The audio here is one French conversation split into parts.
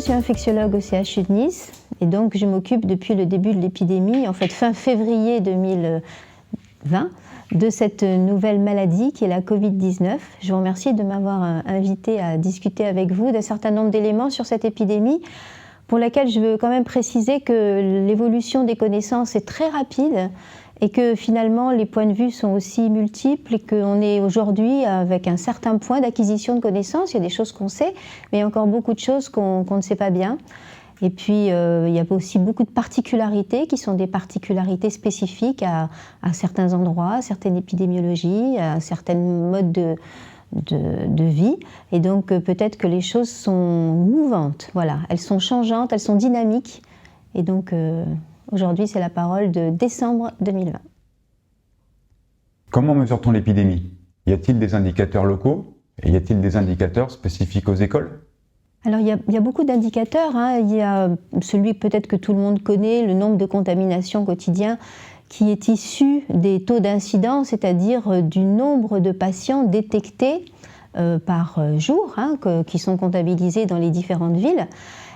suis infectiologue au CHU de Nice et donc je m'occupe depuis le début de l'épidémie, en fait fin février 2020, de cette nouvelle maladie qui est la Covid-19. Je vous remercie de m'avoir invité à discuter avec vous d'un certain nombre d'éléments sur cette épidémie pour laquelle je veux quand même préciser que l'évolution des connaissances est très rapide et que finalement les points de vue sont aussi multiples et qu'on est aujourd'hui avec un certain point d'acquisition de connaissances. Il y a des choses qu'on sait, mais il y a encore beaucoup de choses qu'on ne sait pas bien. Et puis il y a aussi beaucoup de particularités qui sont des particularités spécifiques à certains endroits, à certaines épidémiologies, à certains modes de vie. Et donc peut-être que les choses sont mouvantes, voilà. Elles sont changeantes, elles sont dynamiques. Et donc aujourd'hui, c'est la parole de décembre 2020. Comment mesure-t-on l'épidémie? Y a-t-il des indicateurs locaux et y a-t-il des indicateurs spécifiques aux écoles? Alors il y a beaucoup d'indicateurs, hein. Il y a celui peut-être que tout le monde connaît, le nombre de contaminations quotidien qui est issu des taux d'incidence, c'est-à-dire du nombre de patients détectés par jour, hein, qui sont comptabilisés dans les différentes villes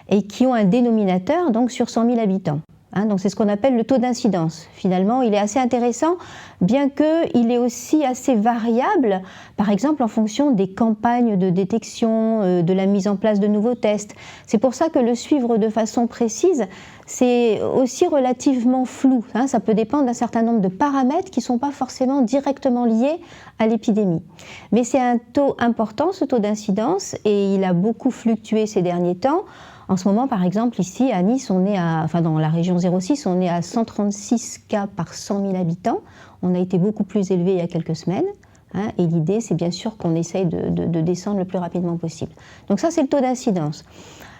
et qui ont un dénominateur donc sur 100 000 habitants. Hein, donc c'est ce qu'on appelle le taux d'incidence. Finalement, il est assez intéressant, bien qu'il est aussi assez variable, par exemple en fonction des campagnes de détection, de la mise en place de nouveaux tests. C'est pour ça que le suivre de façon précise, c'est aussi relativement flou. Hein, ça peut dépendre d'un certain nombre de paramètres qui ne sont pas forcément directement liés à l'épidémie. Mais c'est un taux important, ce taux d'incidence, et il a beaucoup fluctué ces derniers temps. En ce moment, par exemple, ici à Nice, dans la région 06, on est à 136 cas par 100 000 habitants. On a été beaucoup plus élevé il y a quelques semaines. Hein, et l'idée, c'est bien sûr qu'on essaye de descendre le plus rapidement possible. Donc ça, c'est le taux d'incidence.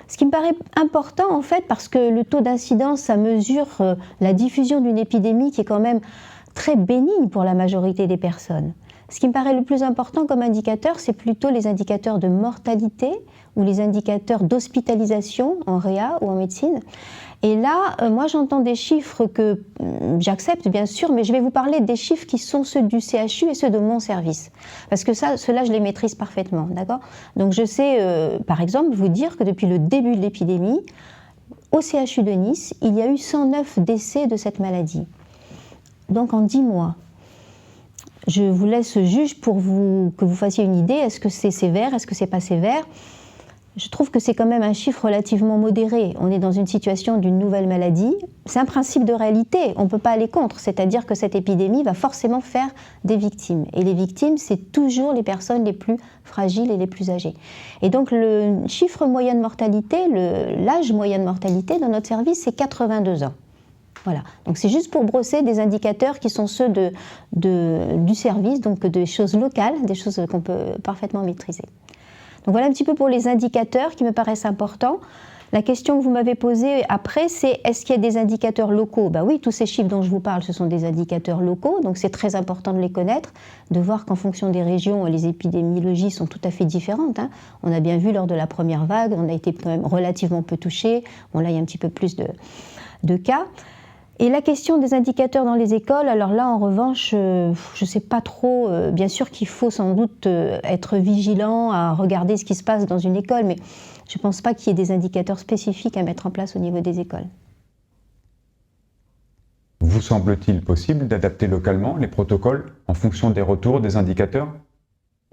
Ce qui me paraît important, en fait, parce que le taux d'incidence, ça mesure la diffusion d'une épidémie qui est quand même très bénigne pour la majorité des personnes. Ce qui me paraît le plus important comme indicateur, c'est plutôt les indicateurs de mortalité ou les indicateurs d'hospitalisation en réa ou en médecine. Et là, moi j'entends des chiffres que j'accepte bien sûr, mais je vais vous parler des chiffres qui sont ceux du CHU et ceux de mon service. Parce que ceux-là, je les maîtrise parfaitement, d'accord ? Donc je sais, par exemple, vous dire que depuis le début de l'épidémie, au CHU de Nice, il y a eu 109 décès de cette maladie. Donc en 10 mois. Je vous laisse juge pour que vous fassiez une idée. Est-ce que c'est sévère? Est-ce que c'est pas sévère? Je trouve que c'est quand même un chiffre relativement modéré. On est dans une situation d'une nouvelle maladie. C'est un principe de réalité, on ne peut pas aller contre. C'est-à-dire que cette épidémie va forcément faire des victimes. Et les victimes, c'est toujours les personnes les plus fragiles et les plus âgées. Et donc le chiffre moyen de mortalité, l'âge moyen de mortalité dans notre service, c'est 82 ans. Voilà, donc c'est juste pour brosser des indicateurs qui sont ceux du service, donc des choses locales, des choses qu'on peut parfaitement maîtriser. Donc voilà un petit peu pour les indicateurs qui me paraissent importants. La question que vous m'avez posée après, c'est est-ce qu'il y a des indicateurs locaux? Ben oui, tous ces chiffres dont je vous parle, ce sont des indicateurs locaux, donc c'est très important de les connaître, de voir qu'en fonction des régions, les épidémiologies sont tout à fait différentes. Hein. On a bien vu lors de la première vague, on a été quand même relativement peu touchés. Bon là, il y a un petit peu plus de cas. Et la question des indicateurs dans les écoles, alors là en revanche, je ne sais pas trop, bien sûr qu'il faut sans doute être vigilant à regarder ce qui se passe dans une école, mais je ne pense pas qu'il y ait des indicateurs spécifiques à mettre en place au niveau des écoles. Vous semble-t-il possible d'adapter localement les protocoles en fonction des retours des indicateurs?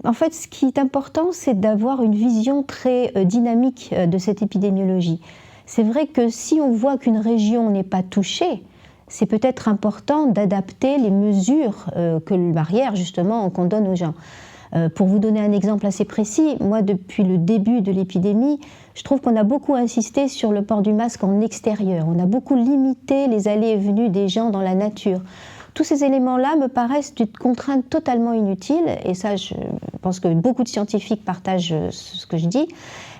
En fait, ce qui est important, c'est d'avoir une vision très dynamique de cette épidémiologie. C'est vrai que si on voit qu'une région n'est pas touchée, c'est peut-être important d'adapter les mesures barrières justement qu'on donne aux gens. Pour vous donner un exemple assez précis, moi depuis le début de l'épidémie, je trouve qu'on a beaucoup insisté sur le port du masque en extérieur. On a beaucoup limité les allées et venues des gens dans la nature. Tous ces éléments-là me paraissent d'une contrainte totalement inutile, et ça je pense que beaucoup de scientifiques partagent ce que je dis.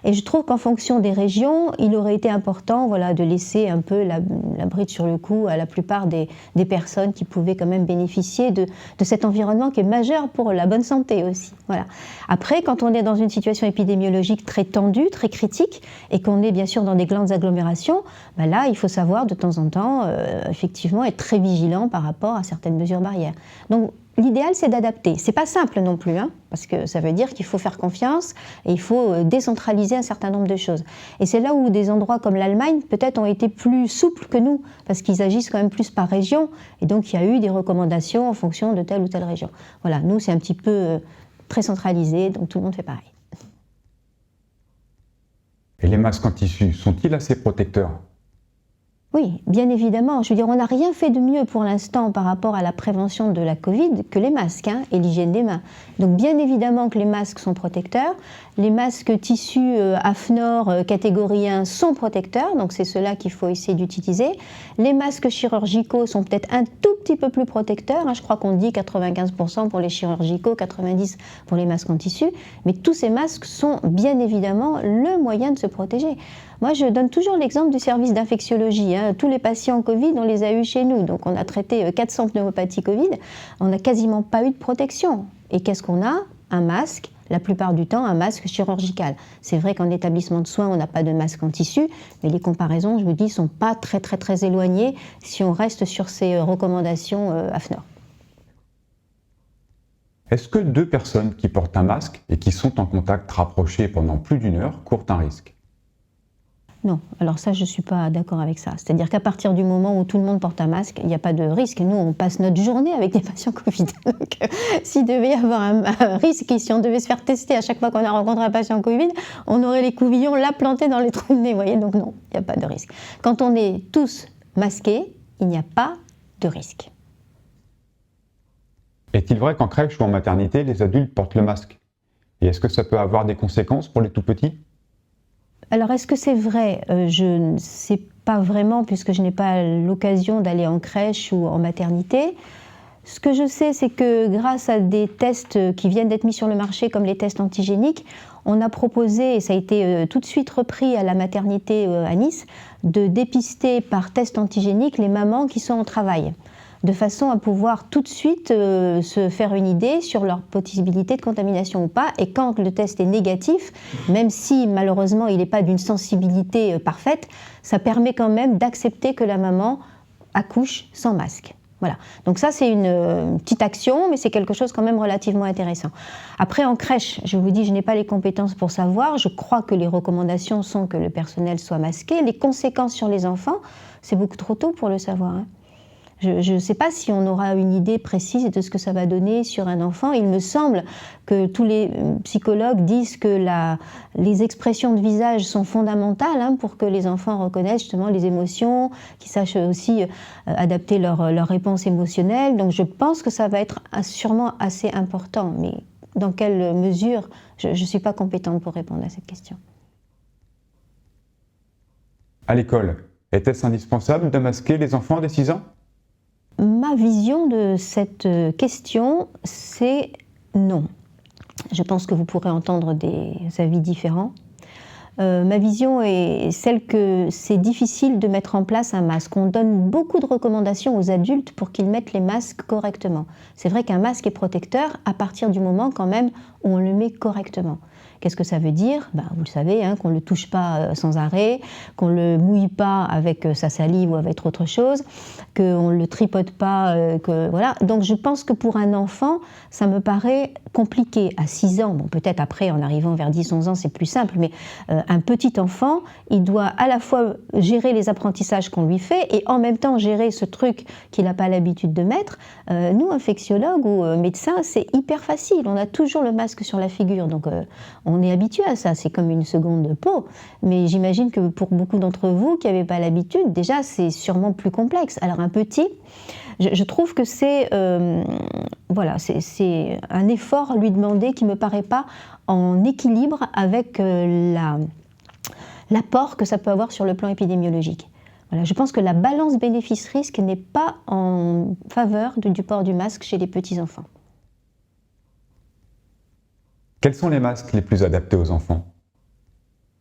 Et je trouve qu'en fonction des régions, il aurait été important de laisser un peu la bride sur le cou à la plupart des personnes qui pouvaient quand même bénéficier de cet environnement qui est majeur pour la bonne santé aussi. Voilà. Après, quand on est dans une situation épidémiologique très tendue, très critique, et qu'on est bien sûr dans des grandes agglomérations, là, il faut savoir de temps en temps, effectivement, être très vigilant par rapport à certaines mesures barrières. Donc, l'idéal, c'est d'adapter. C'est pas simple non plus, hein, parce que ça veut dire qu'il faut faire confiance et il faut décentraliser un certain nombre de choses. Et c'est là où des endroits comme l'Allemagne, peut-être, ont été plus souples que nous, parce qu'ils agissent quand même plus par région, et donc il y a eu des recommandations en fonction de telle ou telle région. Voilà, nous, c'est un petit peu très centralisé, donc tout le monde fait pareil. Et les masques en tissu, sont-ils assez protecteurs? Oui, bien évidemment. Je veux dire, on n'a rien fait de mieux pour l'instant par rapport à la prévention de la Covid que les masques et l'hygiène des mains. Donc bien évidemment que les masques sont protecteurs. Les masques tissus AFNOR catégorie 1 sont protecteurs, donc c'est ceux-là qu'il faut essayer d'utiliser. Les masques chirurgicaux sont peut-être un tout petit peu plus protecteurs. Je crois qu'on dit 95% pour les chirurgicaux, 90% pour les masques en tissu. Mais tous ces masques sont bien évidemment le moyen de se protéger. Moi, je donne toujours l'exemple du service d'infectiologie. Tous les patients Covid, on les a eus chez nous. Donc, on a traité 400 pneumopathies Covid. On n'a quasiment pas eu de protection. Et qu'est-ce qu'on a? Un masque, la plupart du temps, un masque chirurgical. C'est vrai qu'en établissement de soins, on n'a pas de masque en tissu, mais les comparaisons, je vous dis, ne sont pas très éloignées si on reste sur ces recommandations AFNOR. Est-ce que 2 personnes qui portent un masque et qui sont en contact rapproché pendant plus d'1 heure courent un risque? Non, alors ça, je ne suis pas d'accord avec ça. C'est-à-dire qu'à partir du moment où tout le monde porte un masque, il n'y a pas de risque. Nous, on passe notre journée avec des patients Covid. Donc, s'il devait y avoir un risque et si on devait se faire tester à chaque fois qu'on a rencontré un patient Covid, on aurait les couvillons là plantés dans les trous de nez, vous voyez. Donc non, il n'y a pas de risque. Quand on est tous masqués, il n'y a pas de risque. Est-il vrai qu'en crèche ou en maternité, les adultes portent le masque? Et est-ce que ça peut avoir des conséquences pour les tout-petits? Alors, est-ce que c'est vrai? Je ne sais pas vraiment, puisque je n'ai pas l'occasion d'aller en crèche ou en maternité. Ce que je sais, c'est que grâce à des tests qui viennent d'être mis sur le marché, comme les tests antigéniques, on a proposé, et ça a été tout de suite repris à la maternité à Nice, de dépister par test antigénique les mamans qui sont au travail, de façon à pouvoir tout de suite se faire une idée sur leur possibilité de contamination ou pas. Et quand le test est négatif, même si malheureusement il n'est pas d'une sensibilité parfaite, ça permet quand même d'accepter que la maman accouche sans masque. Voilà. Donc ça, c'est une petite action, mais c'est quelque chose quand même relativement intéressant. Après, en crèche, je vous dis, je n'ai pas les compétences pour savoir. Je crois que les recommandations sont que le personnel soit masqué. Les conséquences sur les enfants, c'est beaucoup trop tôt pour le savoir. Je ne sais pas si on aura une idée précise de ce que ça va donner sur un enfant. Il me semble que tous les psychologues disent que les expressions de visage sont fondamentales pour que les enfants reconnaissent justement les émotions, qu'ils sachent aussi adapter leur réponse émotionnelle. Donc je pense que ça va être sûrement assez important. Mais dans quelle mesure, je ne suis pas compétente pour répondre à cette question. À l'école, était-ce indispensable de masquer les enfants dès 6 ans? Ma vision de cette question, c'est non. Je pense que vous pourrez entendre des avis différents. Ma vision est celle que c'est difficile de mettre en place un masque. On donne beaucoup de recommandations aux adultes pour qu'ils mettent les masques correctement. C'est vrai qu'un masque est protecteur à partir du moment quand même où on le met correctement. Qu'est-ce que ça veut dire? Vous le savez, qu'on ne le touche pas sans arrêt, qu'on ne le mouille pas avec sa salive ou avec autre chose, qu'on ne le tripote pas, voilà. Donc je pense que pour un enfant, ça me paraît compliqué. À 6 ans, peut-être après, en arrivant vers 10-11 ans, c'est plus simple, mais un petit enfant, il doit à la fois gérer les apprentissages qu'on lui fait et en même temps gérer ce truc qu'il n'a pas l'habitude de mettre. Nous, infectiologues ou médecins, c'est hyper facile. On a toujours le masque sur la figure, donc on est habitué à ça, c'est comme une seconde peau. Mais j'imagine que pour beaucoup d'entre vous qui n'avaient pas l'habitude, déjà c'est sûrement plus complexe. Alors un petit, je trouve que c'est voilà, c'est un effort lui demander qui ne me paraît pas en équilibre avec l'apport que ça peut avoir sur le plan épidémiologique. Voilà, je pense que la balance bénéfice-risque n'est pas en faveur du port du masque chez les petits-enfants. Quels sont les masques les plus adaptés aux enfants?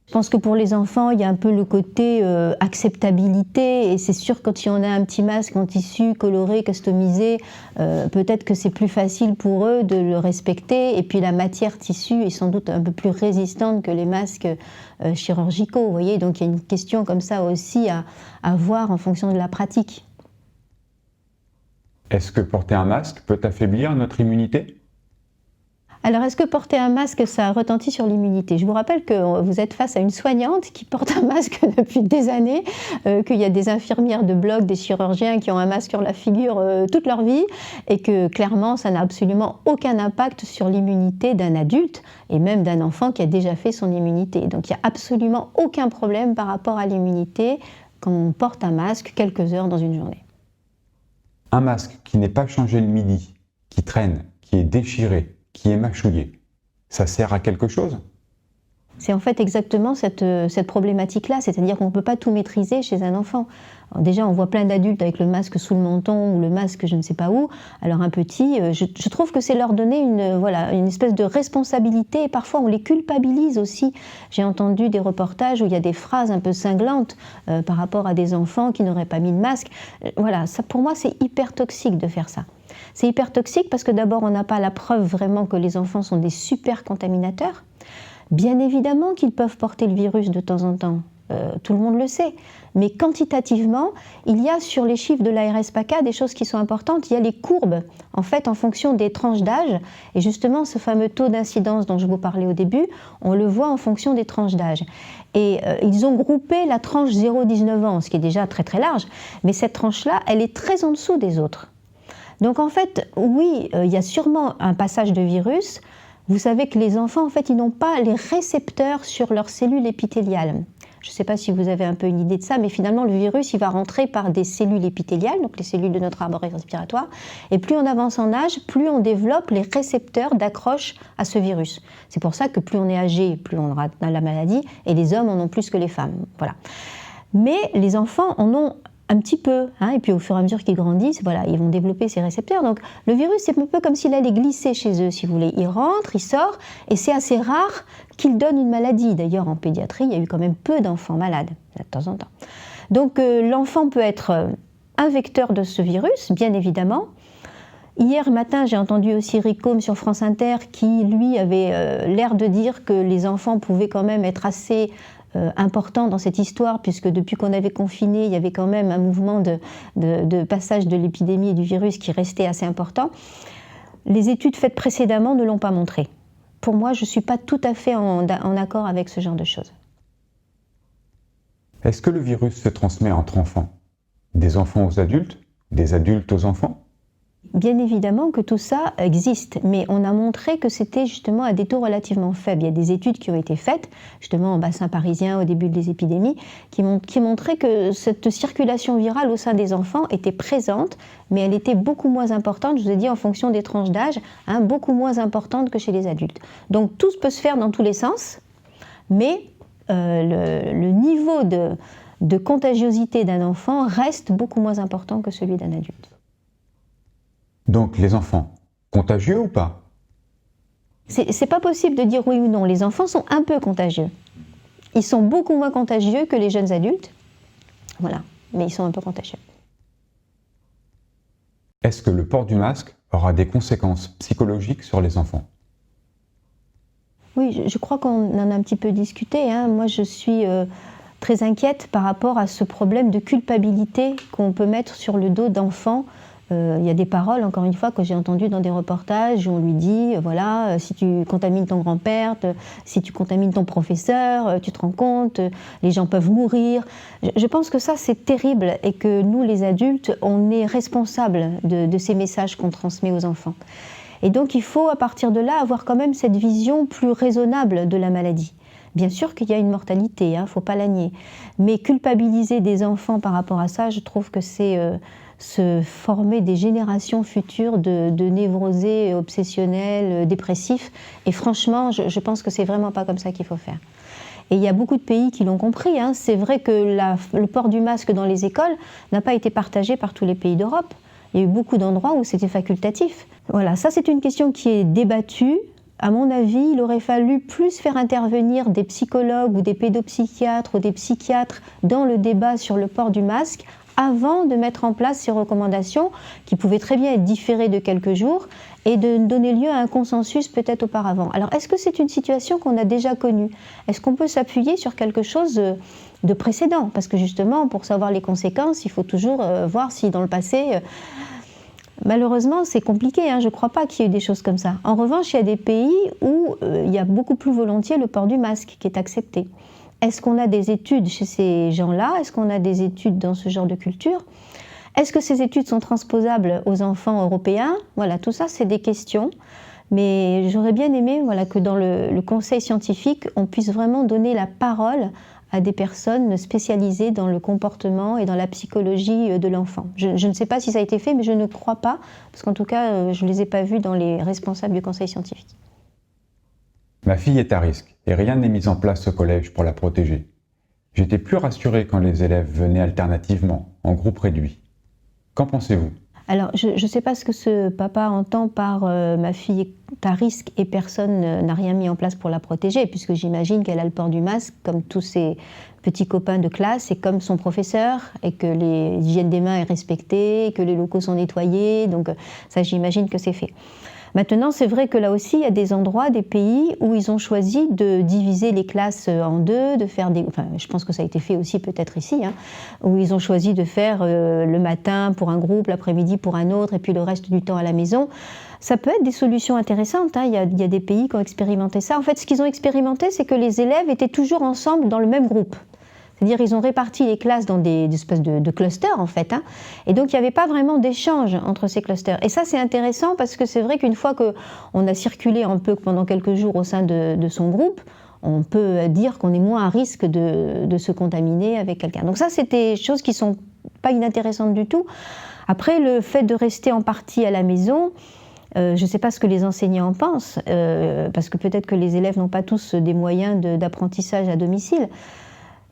Je pense que pour les enfants, il y a un peu le côté acceptabilité, et c'est sûr quand si on a un petit masque en tissu coloré, customisé, peut-être que c'est plus facile pour eux de le respecter, et puis la matière tissu est sans doute un peu plus résistante que les masques chirurgicaux, vous voyez, donc il y a une question comme ça aussi à voir en fonction de la pratique. Est-ce que porter un masque peut affaiblir notre immunité? Alors, est-ce que porter un masque, ça retentit sur l'immunité? Je vous rappelle que vous êtes face à une soignante qui porte un masque depuis des années, qu'il y a des infirmières de bloc, des chirurgiens qui ont un masque sur la figure toute leur vie, et que clairement, ça n'a absolument aucun impact sur l'immunité d'un adulte, et même d'un enfant qui a déjà fait son immunité. Donc, il n'y a absolument aucun problème par rapport à l'immunité quand on porte un masque quelques heures dans une journée. Un masque qui n'est pas changé le midi, qui traîne, qui est déchiré, qui est mâchouillé, ça sert à quelque chose? C'est en fait exactement cette problématique-là, c'est-à-dire qu'on ne peut pas tout maîtriser chez un enfant. Alors déjà, on voit plein d'adultes avec le masque sous le menton ou le masque je ne sais pas où. Alors un petit, je trouve que c'est leur donner une espèce de responsabilité, et parfois on les culpabilise aussi. J'ai entendu des reportages où il y a des phrases un peu cinglantes par rapport à des enfants qui n'auraient pas mis de masque. Voilà, ça, pour moi, c'est hyper toxique de faire ça. C'est hyper toxique parce que d'abord, on n'a pas la preuve vraiment que les enfants sont des super contaminateurs. Bien évidemment qu'ils peuvent porter le virus de temps en temps, tout le monde le sait. Mais quantitativement, il y a sur les chiffres de l'ARS-PACA des choses qui sont importantes. Il y a les courbes, en fait, en fonction des tranches d'âge. Et justement, ce fameux taux d'incidence dont je vous parlais au début, on le voit en fonction des tranches d'âge. Et ils ont groupé la tranche 0-19 ans, ce qui est déjà très très large. Mais cette tranche-là, elle est très en dessous des autres. Donc en fait, oui, il y a sûrement un passage de virus. Vous savez que les enfants, en fait, ils n'ont pas les récepteurs sur leurs cellules épithéliales. Je ne sais pas si vous avez un peu une idée de ça, mais finalement, le virus, il va rentrer par des cellules épithéliales, donc les cellules de notre arbre respiratoire. Et plus on avance en âge, plus on développe les récepteurs d'accroche à ce virus. C'est pour ça que plus on est âgé, plus on aura la maladie, et les hommes en ont plus que les femmes. Voilà. Mais les enfants en ont un petit peu, hein, et puis au fur et à mesure qu'ils grandissent, voilà, ils vont développer ces récepteurs. Donc le virus, c'est un peu comme s'il allait glisser chez eux, si vous voulez. Il rentre, il sort, et c'est assez rare qu'il donne une maladie. D'ailleurs, en pédiatrie, il y a eu quand même peu d'enfants malades, de temps en temps. Donc l'enfant peut être un vecteur de ce virus, bien évidemment. Hier matin, j'ai entendu aussi Eric Combe sur France Inter qui, lui, avait l'air de dire que les enfants pouvaient quand même être assez important dans cette histoire, puisque depuis qu'on avait confiné, il y avait quand même un mouvement de passage de l'épidémie et du virus qui restait assez important. Les études faites précédemment ne l'ont pas montré. Pour moi, je ne suis pas tout à fait en accord avec ce genre de choses. Est-ce que le virus se transmet entre enfants? Des enfants aux adultes? Des adultes aux enfants? Bien évidemment que tout ça existe, mais on a montré que c'était justement à des taux relativement faibles. Il y a des études qui ont été faites, justement en bassin parisien au début des épidémies, qui montraient que cette circulation virale au sein des enfants était présente, mais elle était beaucoup moins importante, je vous ai dit en fonction des tranches d'âge, hein, beaucoup moins importante que chez les adultes. Donc tout peut se faire dans tous les sens, mais le niveau de contagiosité d'un enfant reste beaucoup moins important que celui d'un adulte. Donc les enfants, contagieux ou pas? C'est pas possible de dire oui ou non. Les enfants sont un peu contagieux. Ils sont beaucoup moins contagieux que les jeunes adultes. Voilà, mais ils sont un peu contagieux. Est-ce que le port du masque aura des conséquences psychologiques sur les enfants? Oui, je crois qu'on en a un petit peu discuté, hein. Moi, je suis très inquiète par rapport à ce problème de culpabilité qu'on peut mettre sur le dos d'enfants. Il y a des paroles, encore une fois, que j'ai entendues dans des reportages où on lui dit, voilà, si tu contamines ton grand-père, si tu contamines ton professeur, tu te rends compte, les gens peuvent mourir. Je pense que ça, c'est terrible et que nous, les adultes, on est responsables de ces messages qu'on transmet aux enfants. Et donc, il faut, à partir de là, avoir quand même cette vision plus raisonnable de la maladie. Bien sûr qu'il y a une mortalité, il ne faut pas la nier. Mais culpabiliser des enfants par rapport à ça, je trouve que c'est se former des générations futures de névrosés, obsessionnels, dépressifs. Et franchement, je pense que c'est vraiment pas comme ça qu'il faut faire. Et il y a beaucoup de pays qui l'ont compris, hein. C'est vrai que le port du masque dans les écoles n'a pas été partagé par tous les pays d'Europe. Il y a eu beaucoup d'endroits où c'était facultatif. Voilà, ça c'est une question qui est débattue. À mon avis, il aurait fallu plus faire intervenir des psychologues ou des pédopsychiatres ou des psychiatres dans le débat sur le port du masque avant de mettre en place ces recommandations qui pouvaient très bien être différées de quelques jours et de donner lieu à un consensus peut-être auparavant. Alors, est-ce que c'est une situation qu'on a déjà connue? Est-ce qu'on peut s'appuyer sur quelque chose de précédent? Parce que justement, pour savoir les conséquences, il faut toujours voir si dans le passé, Malheureusement, c'est compliqué, hein, je ne crois pas qu'il y ait eu des choses comme ça. En revanche, il y a des pays où il y a beaucoup plus volontiers le port du masque qui est accepté. Est-ce qu'on a des études chez ces gens-là? Est-ce qu'on a des études dans ce genre de culture? Est-ce que ces études sont transposables aux enfants européens? Voilà, tout ça, c'est des questions. Mais j'aurais bien aimé que dans le conseil scientifique, on puisse vraiment donner la parole à des personnes spécialisées dans le comportement et dans la psychologie de l'enfant. Je ne sais pas si ça a été fait, mais je ne crois pas, parce qu'en tout cas, je ne les ai pas vus dans les responsables du conseil scientifique. Ma fille est à risque et rien n'est mis en place au collège pour la protéger. J'étais plus rassuré quand les élèves venaient alternativement, en groupe réduit. Qu'en pensez-vous ? Alors, je ne sais pas ce que ce papa entend par ma fille est à risque et personne n'a rien mis en place pour la protéger, puisque j'imagine qu'elle a le port du masque comme tous ses petits copains de classe et comme son professeur, et que l'hygiène des mains est respectée, que les locaux sont nettoyés, donc ça j'imagine que c'est fait. Maintenant, c'est vrai que là aussi, il y a des endroits, des pays où ils ont choisi de diviser les classes en deux, de faire des... Enfin, je pense que ça a été fait aussi peut-être ici, hein, où ils ont choisi de faire le matin pour un groupe, l'après-midi pour un autre, et puis le reste du temps à la maison. Ça peut être des solutions intéressantes, hein. Il y a des pays qui ont expérimenté ça. En fait, ce qu'ils ont expérimenté, c'est que les élèves étaient toujours ensemble dans le même groupe. C'est-à-dire ils ont réparti les classes dans des espèces de clusters, en fait. Hein. Et donc, il n'y avait pas vraiment d'échange entre ces clusters. Et ça, c'est intéressant parce que c'est vrai qu'une fois qu'on a circulé un peu pendant quelques jours au sein de son groupe, on peut dire qu'on est moins à risque de se contaminer avec quelqu'un. Donc ça, c'est des choses qui ne sont pas inintéressantes du tout. Après, le fait de rester en partie à la maison, je ne sais pas ce que les enseignants en pensent, parce que peut-être que les élèves n'ont pas tous des moyens d'apprentissage à domicile.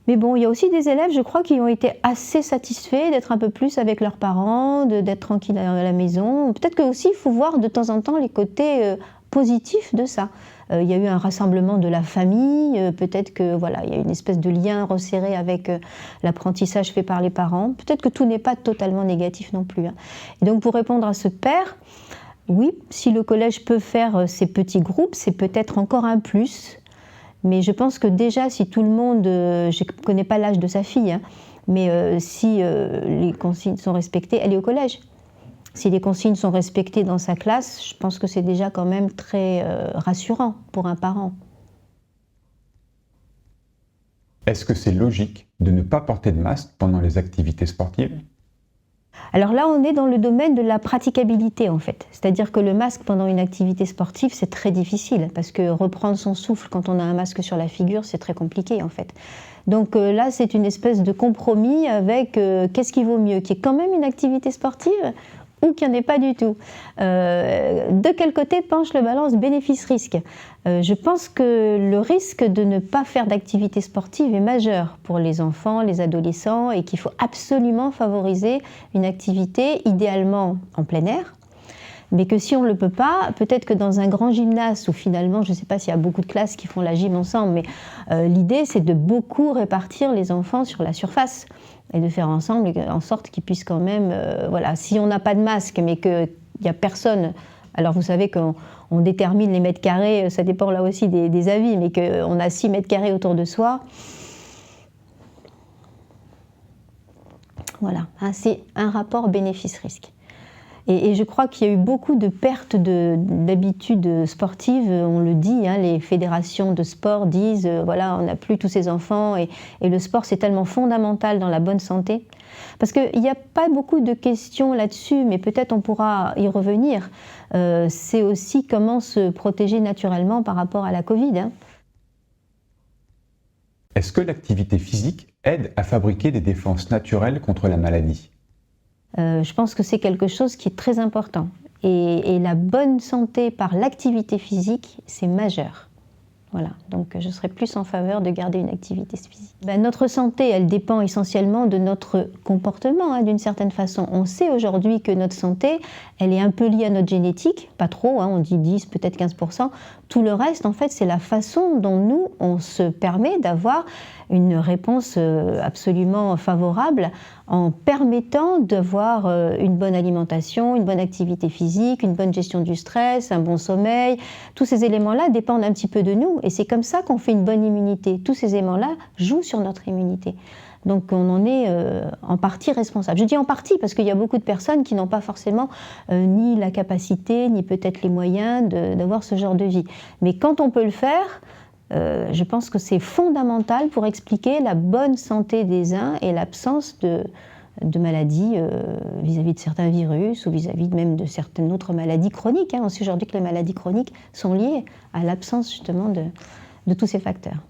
Mais bon, il y a aussi des élèves, je crois, qui ont été assez satisfaits d'être un peu plus avec leurs parents, d'être tranquilles à la maison. Peut-être que aussi, il faut voir de temps en temps les côtés positifs de ça. Il y a eu un rassemblement de la famille, peut-être que voilà, il y a une espèce de lien resserré avec l'apprentissage fait par les parents. Peut-être que tout n'est pas totalement négatif non plus. Hein. Et donc, pour répondre à ce père, oui, si le collège peut faire ces petits groupes, c'est peut-être encore un plus. Mais je pense que déjà, si tout le monde, je ne connais pas l'âge de sa fille, hein, mais si les consignes sont respectées, elle est au collège. Si les consignes sont respectées dans sa classe, je pense que c'est déjà quand même très rassurant pour un parent. Est-ce que c'est logique de ne pas porter de masque pendant les activités sportives ? Alors là, on est dans le domaine de la praticabilité en fait. C'est-à-dire que le masque pendant une activité sportive, c'est très difficile parce que reprendre son souffle quand on a un masque sur la figure, c'est très compliqué en fait. Donc là, c'est une espèce de compromis avec qu'est-ce qui vaut mieux, qu'il y ait quand même une activité sportive ou qu'il n'y en ait pas du tout. De quel côté penche le balance bénéfice-risque ? Je pense que le risque de ne pas faire d'activité sportive est majeur pour les enfants, les adolescents, et qu'il faut absolument favoriser une activité, idéalement en plein air. Mais que si on ne le peut pas, peut-être que dans un grand gymnase où finalement, je ne sais pas s'il y a beaucoup de classes qui font la gym ensemble, mais l'idée c'est de beaucoup répartir les enfants sur la surface et de faire ensemble en sorte qu'ils puissent quand même, voilà, si on n'a pas de masque mais qu'il n'y a personne, alors vous savez qu'on détermine les mètres carrés, ça dépend là aussi des avis, mais qu'on a 6 mètres carrés autour de soi. Voilà, hein, c'est un rapport bénéfice-risque. Et je crois qu'il y a eu beaucoup de pertes d'habitudes sportives, on le dit, hein, les fédérations de sport disent, voilà, on n'a plus tous ces enfants, et le sport c'est tellement fondamental dans la bonne santé. Parce qu'il n'y a pas beaucoup de questions là-dessus, mais peut-être on pourra y revenir. C'est aussi comment se protéger naturellement par rapport à la Covid. Hein. Est-ce que l'activité physique aide à fabriquer des défenses naturelles contre la maladie ? Je pense que c'est quelque chose qui est très important. Et la bonne santé par l'activité physique, c'est majeur. Voilà, donc je serais plus en faveur de garder une activité physique. Notre santé, elle dépend essentiellement de notre comportement, hein, d'une certaine façon. On sait aujourd'hui que notre santé, elle est un peu liée à notre génétique, pas trop, hein, on dit 10, peut-être 15%. Tout le reste, en fait, c'est la façon dont nous, on se permet d'avoir une réponse absolument favorable en permettant d'avoir une bonne alimentation, une bonne activité physique, une bonne gestion du stress, un bon sommeil. Tous ces éléments-là dépendent un petit peu de nous Et c'est comme ça qu'on fait une bonne immunité. Tous ces éléments-là jouent sur notre immunité. Donc on en est en partie responsable. Je dis en partie parce qu'il y a beaucoup de personnes qui n'ont pas forcément ni la capacité, ni peut-être les moyens d'avoir ce genre de vie. Mais quand on peut le faire, je pense que c'est fondamental pour expliquer la bonne santé des uns et l'absence de maladies vis-à-vis de certains virus ou vis-à-vis même de certaines autres maladies chroniques. On sait aujourd'hui que les maladies chroniques sont liées à l'absence justement de tous ces facteurs.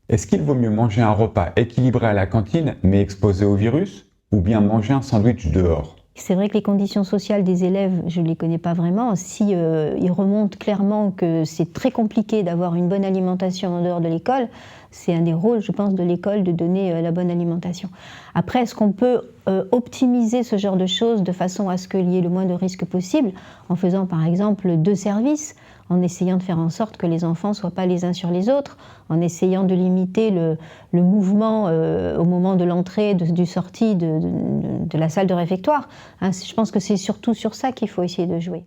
Est-ce qu'il vaut mieux manger un repas équilibré à la cantine mais exposé au virus ou bien manger un sandwich dehors ? C'est vrai que les conditions sociales des élèves, je ne les connais pas vraiment. Si ils remontent clairement que c'est très compliqué d'avoir une bonne alimentation en dehors de l'école, c'est un des rôles, je pense, de l'école de donner la bonne alimentation. Après, est-ce qu'on peut optimiser ce genre de choses de façon à ce qu'il y ait le moins de risques possible en faisant par exemple 2 services, en essayant de faire en sorte que les enfants ne soient pas les uns sur les autres, en essayant de limiter le mouvement au moment de l'entrée, du sortie de la salle de réfectoire. Je pense que c'est surtout sur ça qu'il faut essayer de jouer.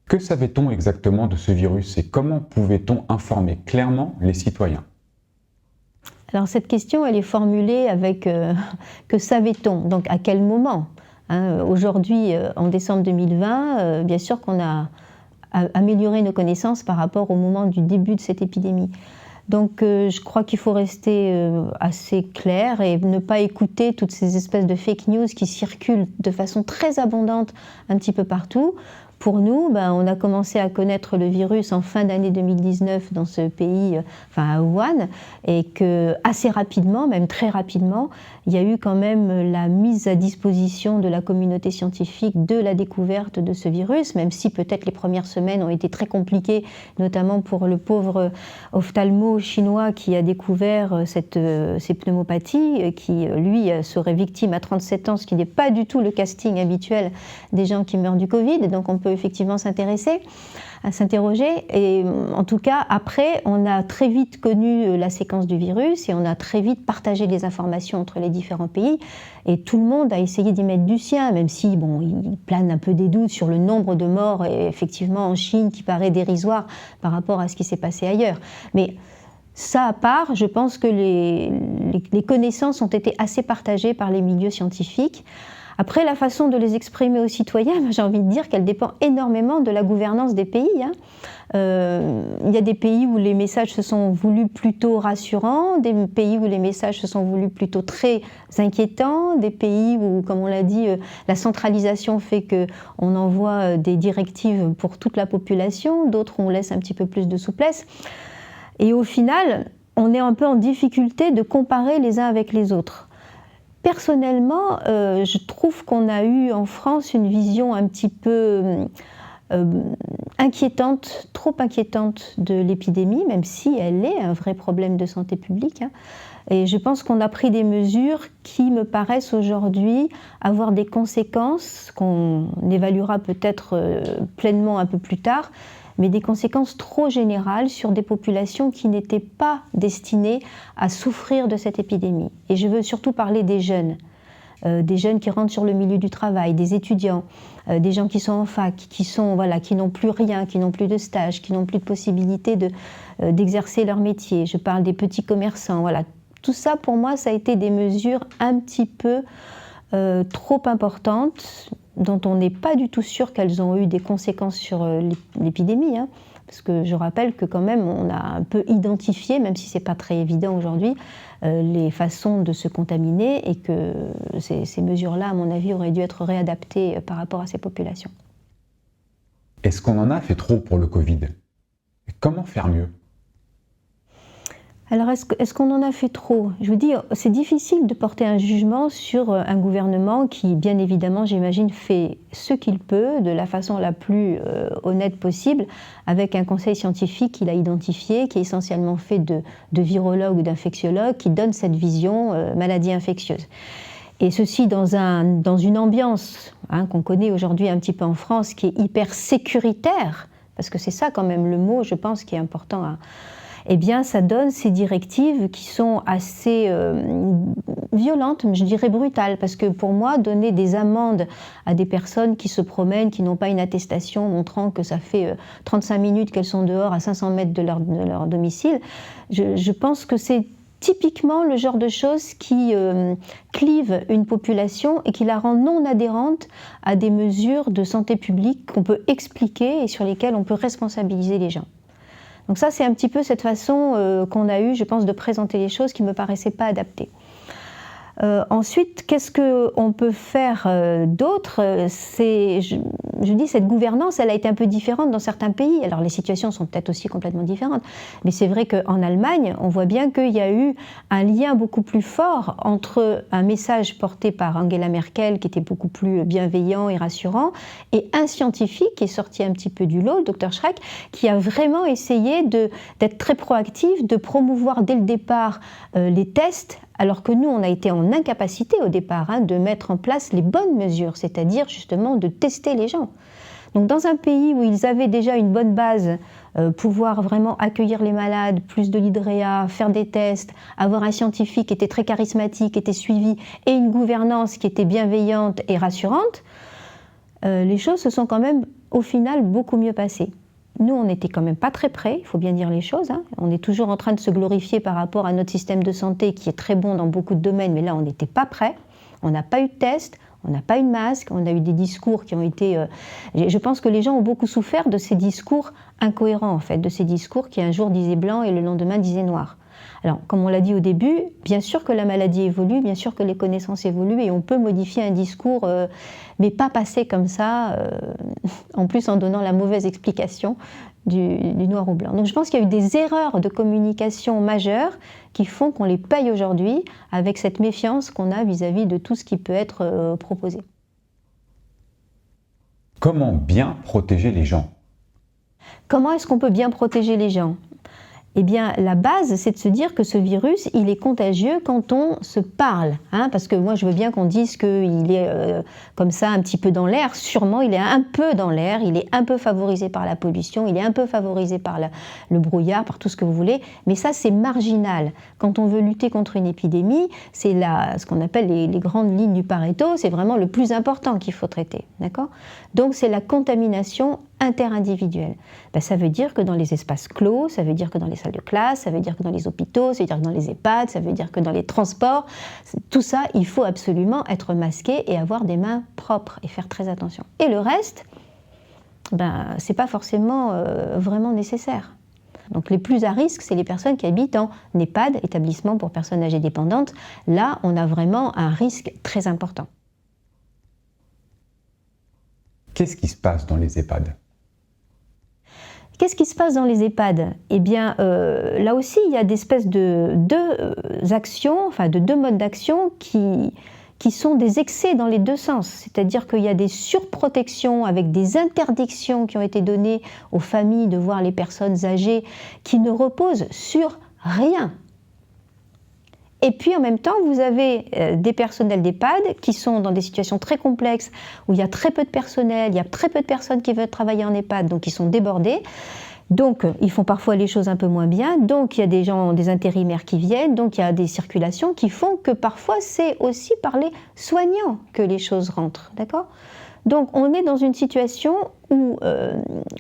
Que savait-on exactement de ce virus et comment pouvait-on informer clairement les citoyens ? Alors cette question, elle est formulée avec que savait-on ? Donc à quel moment ? Aujourd'hui, en décembre 2020, bien sûr qu'on a amélioré nos connaissances par rapport au moment du début de cette épidémie. Donc je crois qu'il faut rester assez clair et ne pas écouter toutes ces espèces de fake news qui circulent de façon très abondante un petit peu partout. Pour nous, on a commencé à connaître le virus en fin d'année 2019 dans ce pays, à Wuhan, et que assez rapidement, même très rapidement, il y a eu quand même la mise à disposition de la communauté scientifique de la découverte de ce virus, même si peut-être les premières semaines ont été très compliquées, notamment pour le pauvre ophtalmo chinois qui a découvert ces pneumopathies, qui lui serait victime à 37 ans, ce qui n'est pas du tout le casting habituel des gens qui meurent du Covid, donc on peut effectivement s'intéresser, à s'interroger. Et en tout cas, après, on a très vite connu la séquence du virus et on a très vite partagé les informations entre les différents pays. Et tout le monde a essayé d'y mettre du sien, même si, il plane un peu des doutes sur le nombre de morts, et effectivement en Chine, qui paraît dérisoire par rapport à ce qui s'est passé ailleurs. Mais ça à part, je pense que les connaissances ont été assez partagées par les milieux scientifiques. Après, la façon de les exprimer aux citoyens, j'ai envie de dire qu'elle dépend énormément de la gouvernance des pays. Il y a des pays où les messages se sont voulus plutôt rassurants, des pays où les messages se sont voulus plutôt très inquiétants, des pays où, comme on l'a dit, la centralisation fait qu'on envoie des directives pour toute la population, d'autres où on laisse un petit peu plus de souplesse. Et au final, on est un peu en difficulté de comparer les uns avec les autres. Personnellement, je trouve qu'on a eu en France une vision un petit peu inquiétante, trop inquiétante de l'épidémie, même si elle est un vrai problème de santé publique. Et je pense qu'on a pris des mesures qui me paraissent aujourd'hui avoir des conséquences qu'on évaluera peut-être pleinement un peu plus tard, mais des conséquences trop générales sur des populations qui n'étaient pas destinées à souffrir de cette épidémie. Et je veux surtout parler des jeunes qui rentrent sur le milieu du travail, des étudiants, des gens qui sont en fac, qui n'ont plus rien, qui n'ont plus de stage, qui n'ont plus de possibilité d'exercer leur métier. Je parle des petits commerçants. Voilà. Tout ça, pour moi, ça a été des mesures un petit peu trop importantes, dont on n'est pas du tout sûr qu'elles ont eu des conséquences sur l'épidémie, parce que je rappelle que quand même on a un peu identifié, même si ce n'est pas très évident aujourd'hui, les façons de se contaminer et que ces mesures-là, à mon avis, auraient dû être réadaptées par rapport à ces populations. Est-ce qu'on en a fait trop pour le Covid ? Et comment faire mieux ? Alors, est-ce qu'on en a fait trop ? Je vous dis, c'est difficile de porter un jugement sur un gouvernement qui, bien évidemment, j'imagine, fait ce qu'il peut de la façon la plus honnête possible, avec un conseil scientifique qu'il a identifié, qui est essentiellement fait de virologues ou d'infectiologues, qui donne cette vision maladie infectieuse. Et ceci dans une ambiance qu'on connaît aujourd'hui un petit peu en France, qui est hyper sécuritaire, parce que c'est ça quand même le mot, je pense, qui est important eh bien, ça donne ces directives qui sont assez violente, je dirais brutale, parce que pour moi, donner des amendes à des personnes qui se promènent, qui n'ont pas une attestation montrant que ça fait 35 minutes qu'elles sont dehors à 500 mètres de leur domicile, je pense que c'est typiquement le genre de choses qui clivent une population et qui la rend non adhérente à des mesures de santé publique qu'on peut expliquer et sur lesquelles on peut responsabiliser les gens. Donc ça, c'est un petit peu cette façon qu'on a eue, je pense, de présenter les choses qui ne me paraissait pas adaptée. Ensuite, qu'est-ce qu'on peut faire d'autre? Je dis, cette gouvernance, elle a été un peu différente dans certains pays. Alors les situations sont peut-être aussi complètement différentes, mais c'est vrai qu'en Allemagne, on voit bien qu'il y a eu un lien beaucoup plus fort entre un message porté par Angela Merkel, qui était beaucoup plus bienveillant et rassurant, et un scientifique qui est sorti un petit peu du lot, le Dr Schreck, qui a vraiment essayé d'être très proactif, de promouvoir dès le départ les tests, alors que nous, on a été en incapacité au départ de mettre en place les bonnes mesures, c'est-à-dire justement de tester les gens. Donc dans un pays où ils avaient déjà une bonne base, pouvoir vraiment accueillir les malades, plus de l'hydréa, faire des tests, avoir un scientifique qui était très charismatique, qui était suivi, et une gouvernance qui était bienveillante et rassurante, les choses se sont quand même au final beaucoup mieux passées. Nous, on n'était quand même pas très près, il faut bien dire les choses. On est toujours en train de se glorifier par rapport à notre système de santé qui est très bon dans beaucoup de domaines, mais là, on n'était pas prêt. On n'a pas eu de test, on n'a pas eu de masque, on a eu des discours qui ont été... Je pense que les gens ont beaucoup souffert de ces discours incohérents, en fait, de ces discours qui un jour disaient blanc et le lendemain disaient noir. Alors, comme on l'a dit au début, bien sûr que la maladie évolue, bien sûr que les connaissances évoluent et on peut modifier un discours, mais pas passer comme ça, en plus en donnant la mauvaise explication du noir ou blanc. Donc je pense qu'il y a eu des erreurs de communication majeures qui font qu'on les paye aujourd'hui avec cette méfiance qu'on a vis-à-vis de tout ce qui peut être proposé. Comment bien protéger les gens? Comment est-ce qu'on peut bien protéger les gens ? Eh bien, la base, c'est de se dire que ce virus, il est contagieux quand on se parle. Parce que moi, je veux bien qu'on dise qu'il est comme ça, un petit peu dans l'air. Sûrement, il est un peu dans l'air, il est un peu favorisé par la pollution, il est un peu favorisé par le brouillard, par tout ce que vous voulez. Mais ça, c'est marginal. Quand on veut lutter contre une épidémie, c'est ce qu'on appelle les grandes lignes du Pareto, c'est vraiment le plus important qu'il faut traiter. D'accord ? Donc, c'est la contamination interindividuelle. Ça veut dire que dans les espaces clos, ça veut dire que dans les salles de classe, ça veut dire que dans les hôpitaux, ça veut dire que dans les EHPAD, ça veut dire que dans les transports, tout ça, il faut absolument être masqué et avoir des mains propres et faire très attention. Et le reste, c'est pas forcément vraiment nécessaire. Donc les plus à risque, c'est les personnes qui habitent en EHPAD, établissement pour personnes âgées dépendantes. Là, on a vraiment un risque très important. Qu'est-ce qui se passe dans les EHPAD ? Qu'est-ce qui se passe dans les EHPAD ? Eh bien, là aussi, il y a des espèces de deux modes d'action qui sont des excès dans les deux sens. C'est-à-dire qu'il y a des surprotections avec des interdictions qui ont été données aux familles de voir les personnes âgées qui ne reposent sur rien. Et puis en même temps, vous avez des personnels d'EHPAD qui sont dans des situations très complexes où il y a très peu de personnel, il y a très peu de personnes qui veulent travailler en EHPAD, donc ils sont débordés. Donc ils font parfois les choses un peu moins bien, donc il y a des intérimaires qui viennent, donc il y a des circulations qui font que parfois c'est aussi par les soignants que les choses rentrent, d'accord ? Donc on est dans une situation où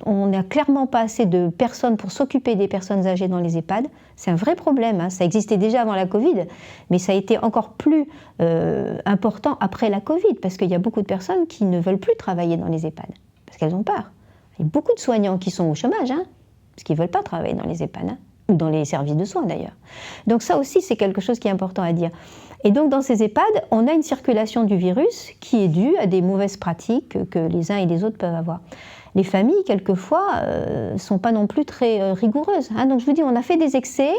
on n'a clairement pas assez de personnes pour s'occuper des personnes âgées dans les EHPAD. C'est un vrai problème, ça existait déjà avant la Covid, mais ça a été encore plus important après la Covid, parce qu'il y a beaucoup de personnes qui ne veulent plus travailler dans les EHPAD, parce qu'elles ont peur. Il y a beaucoup de soignants qui sont au chômage, parce qu'ils ne veulent pas travailler dans les EHPAD, ou dans les services de soins d'ailleurs. Donc ça aussi, c'est quelque chose qui est important à dire. Et donc dans ces EHPAD, on a une circulation du virus qui est due à des mauvaises pratiques que les uns et les autres peuvent avoir. Les familles, quelquefois, ne sont pas non plus très rigoureuses. Donc je vous dis, on a fait des excès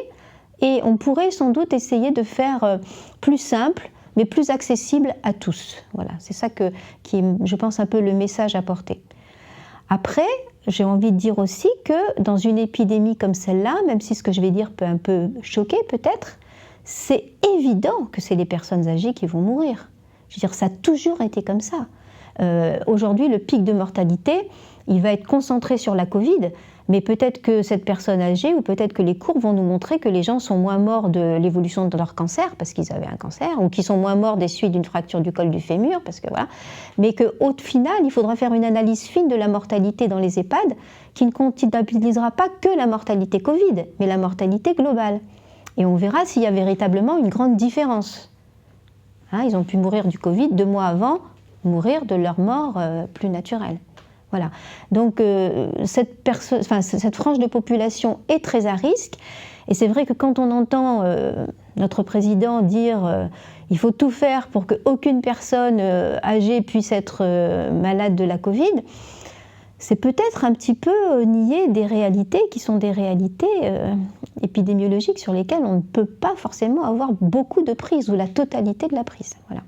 et on pourrait sans doute essayer de faire plus simple, mais plus accessible à tous. Voilà, c'est ça qui est, je pense, un peu le message à porter. Après, j'ai envie de dire aussi que dans une épidémie comme celle-là, même si ce que je vais dire peut un peu choquer peut-être, c'est évident que c'est les personnes âgées qui vont mourir. Je veux dire, ça a toujours été comme ça. Aujourd'hui, le pic de mortalité, il va être concentré sur la Covid, Mais peut-être que cette personne âgée, ou peut-être que les courbes vont nous montrer que les gens sont moins morts de l'évolution de leur cancer, parce qu'ils avaient un cancer, ou qui sont moins morts des suites d'une fracture du col du fémur, parce que voilà. Mais qu'au final, il faudra faire une analyse fine de la mortalité dans les EHPAD, qui ne comptabilisera pas que la mortalité Covid, mais la mortalité globale. Et on verra s'il y a véritablement une grande différence. Hein, ils ont pu mourir du Covid 2 mois avant, mourir de leur mort plus naturelle. Voilà. Donc cette frange de population est très à risque, et c'est vrai que quand on entend notre président dire il faut tout faire pour qu'aucune personne âgée puisse être malade de la Covid, c'est peut-être un petit peu nier des réalités qui sont des réalités épidémiologiques sur lesquelles on ne peut pas forcément avoir beaucoup de prise, ou la totalité de la prise. Voilà.